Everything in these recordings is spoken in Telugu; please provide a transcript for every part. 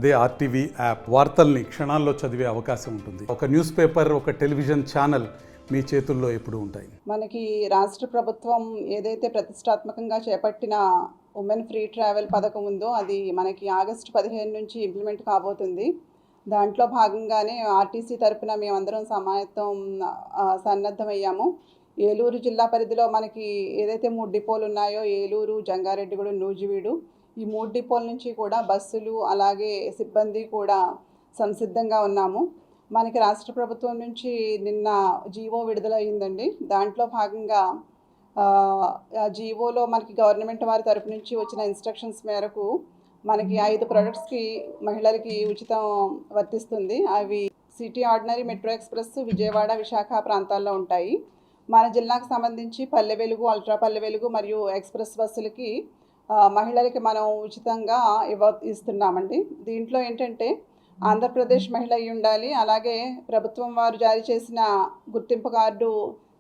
అదే ఆర్టీవీ యాప్ వార్తల్ని క్షణాల్లో చదివే అవకాశం ఉంటుంది. ఒక న్యూస్ పేపర్, ఒక టెలివిజన్ ఛానల్ మీ చేతుల్లో ఎప్పుడూ ఉంటాయి. మనకి రాష్ట్ర ప్రభుత్వం ఏదైతే ప్రతిష్టాత్మకంగా చేపట్టిన ఉమెన్ ఫ్రీ ట్రావెల్ పథకం ఉందో అది మనకి ఆగస్టు 15 నుంచి ఇంప్లిమెంట్ కాబోతుంది. దాంట్లో భాగంగానే ఆర్టీసీ తరపున మేమందరం సన్నద్ధమయ్యాము. ఏలూరు జిల్లా పరిధిలో మనకి ఏదైతే 3 డిపోలు ఉన్నాయో, ఏలూరు, జంగారెడ్డిగూడెం, నూజివీడు, ఈ 3 డిపోల నుంచి కూడా బస్సులు అలాగే సిబ్బంది కూడా సంసిద్ధంగా ఉన్నాము. మనకి రాష్ట్ర ప్రభుత్వం నుంచి నిన్న జీవో విడుదలయ్యిందండి. దాంట్లో భాగంగా జీవోలో మనకి గవర్నమెంట్ వారి తరపు నుంచి వచ్చిన ఇన్స్ట్రక్షన్స్ మేరకు మనకి 5 ప్రొడక్ట్స్కి మహిళలకి ఉచితం వర్తిస్తుంది. అవి city ordinary, metro express, Vijayawada, Visakha ప్రాంతాల్లో ఉంటాయి. మన జిల్లాకు సంబంధించి పల్లె వెలుగు, అల్ట్రా పల్లె వెలుగు మరియు ఎక్స్ప్రెస్ బస్సులకి మహిళలకి మనం ఉచితంగా ఇస్తున్నామండి. దీంట్లో ఏంటంటే ఆంధ్రప్రదేశ్ మహిళ అయి ఉండాలి, అలాగే ప్రభుత్వం వారు జారీ చేసిన గుర్తింపు కార్డు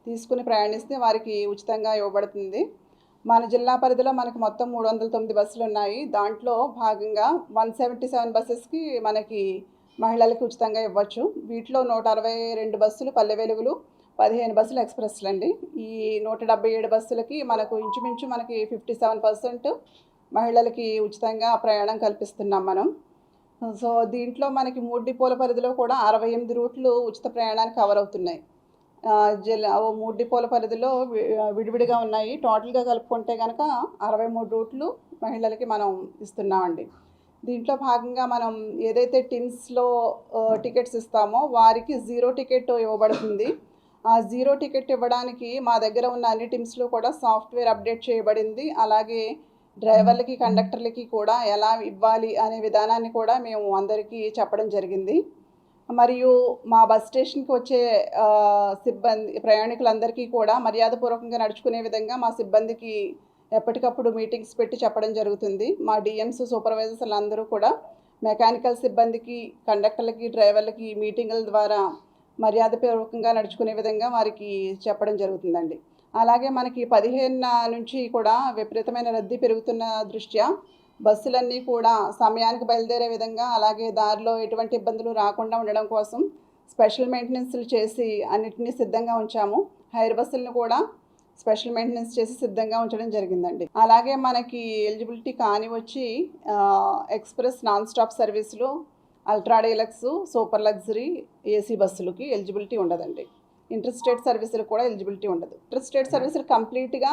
తీసుకుని ప్రయాణిస్తే వారికి ఉచితంగా ఇవ్వబడుతుంది. మన జిల్లా పరిధిలో మనకి మొత్తం 309 బస్సులు ఉన్నాయి. దాంట్లో భాగంగా 177 బస్సెస్కి మనకి మహిళలకి ఉచితంగా ఇవ్వచ్చు. వీటిలో 162 బస్సులు పల్లె వెలుగులు, 15 బస్సులు ఎక్స్ప్రెస్లు అండి. ఈ 177 బస్సులకి మనకు ఇంచుమించు మనకి 57% మహిళలకి ఉచితంగా ప్రయాణం కల్పిస్తున్నాం మనం. సో దీంట్లో మనకి 3 డిపోల పరిధిలో కూడా 68 రూట్లు ఉచిత ప్రయాణానికి కవర్ అవుతున్నాయి. 3 డిపోల పరిధిలో విడివిడిగా ఉన్నాయి. టోటల్గా కలుపుకుంటే కనుక 63 రూట్లు మహిళలకి మనం ఇస్తున్నామండి. దీంట్లో భాగంగా మనం ఏదైతే టిమ్స్లో టికెట్స్ ఇస్తామో వారికి 0 టికెట్ ఇవ్వబడుతుంది. ఆ 0 టికెట్ ఇవ్వడానికి మా దగ్గర ఉన్న అన్ని టిమ్స్లో కూడా సాఫ్ట్వేర్ అప్డేట్ చేయబడింది. అలాగే డ్రైవర్లకి, కండక్టర్లకి కూడా ఎలా ఇవ్వాలి అనే విధానాన్ని కూడా మేము అందరికీ చెప్పడం జరిగింది. మరియు మా బస్ స్టేషన్కి వచ్చే ప్రయాణికులందరికీ కూడా మర్యాదపూర్వకంగా నడుచుకునే విధంగా మా సిబ్బందికి ఎప్పటికప్పుడు మీటింగ్స్ పెట్టి చెప్పడం జరుగుతుంది. మా డిఎంస్, సూపర్వైజర్స్ అందరూ కూడా మెకానికల్ సిబ్బందికి, కండక్టర్లకి, డ్రైవర్లకి మీటింగుల ద్వారా మర్యాదపూర్వకంగా నడుచుకునే విధంగా వారికి చెప్పడం జరుగుతుందండి. అలాగే మనకి 15 నుంచి కూడా విపరీతమైన రద్దీ పెరుగుతున్న దృష్ట్యా బస్సులన్నీ కూడా సమయానికి బయలుదేరే విధంగా, అలాగే దారిలో ఎటువంటి ఇబ్బందులు రాకుండా ఉండడం కోసం స్పెషల్ మెయింటెనెన్స్లు చేసి అన్నిటినీ సిద్ధంగా ఉంచాము. హైర్ బస్సులను కూడా స్పెషల్ మెయింటెనెన్స్ చేసి సిద్ధంగా ఉంచడం జరిగిందండి. అలాగే మనకి ఎలిజిబిలిటీ కాని వచ్చి ఎక్స్ప్రెస్, నాన్ స్టాప్ సర్వీసులు, ultra deluxe, super luxury, AC బస్సులకి ఎలిజిబిలిటీ ఉండదండి. ఇంటర్ స్టేట్ సర్వీసులకు కూడా ఎలిజిబిలిటీ ఉండదు. ఇంటర్ స్టేట్ సర్వీసులు కంప్లీట్గా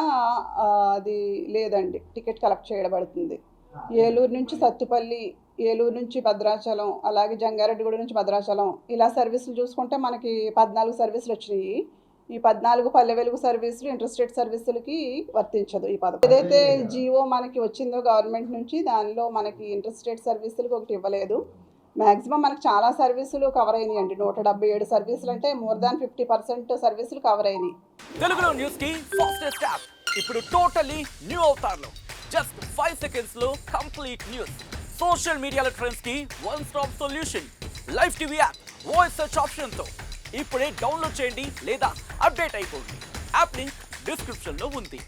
అది లేదండి, టికెట్ కలెక్ట్ చేయబడుతుంది. ఏలూరు నుంచి సత్తుపల్లి, ఏలూరు నుంచి భద్రాచలం, అలాగే జంగారెడ్డిగూడెం నుంచి భద్రాచలం, ఇలా సర్వీసులు చూసుకుంటే మనకి 14 సర్వీసులు వచ్చినాయి. ఈ 14 పల్లె వెలుగు సర్వీసులు ఇంటర్ స్టేట్ సర్వీసులకి వర్తించదు ఈ పథకం. ఏదైతే జీవో మనకి వచ్చిందో గవర్నమెంట్ నుంచి, దానిలో మనకి ఇంటర్ స్టేట్ సర్వీసులకు ఒకటి ఇవ్వలేదు. మ్యాక్సిమం మనకు చాలా సర్వీసులు కవర్ అయినాయి అండి. 177 సర్వీసులు అంటే మోర్ దాన్ 50% సర్వీసులు కవర్ అయినాయి. తెలుగులో న్యూస్ కి ఫాస్టెస్ట్ యాప్ ఇప్పుడు టోటల్లీ న్యూ అవతార్లో జస్ట్ 5 సెకండ్స్ లో కంప్లీట్ న్యూస్. సోషల్ మీడియాలో ట్రెండ్స్ కి one stop solution. Live TV app voice search option తో ఇప్పుడే డౌన్లోడ్ చేయండి లేదా అప్డేట్ అయిపోండి. యాప్ లింక్ డిస్క్రిప్షన్ లో ఉంది.